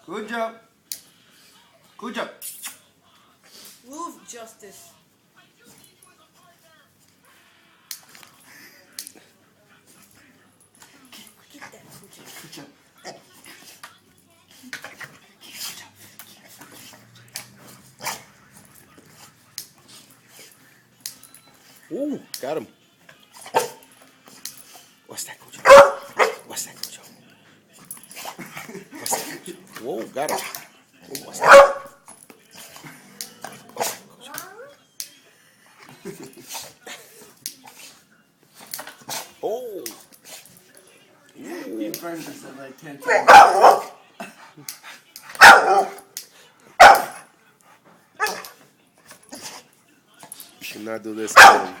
Good job. Good job. Move, Justice. Get that, Cujo. Good job. Ooh, got him. What's that, Cujo? What's that, Cujo? What's that, Cujo? Whoa, got him. Ooh, what's that? What's that, Cujo? Oh. He burned us at like 10 times. You should not do this again.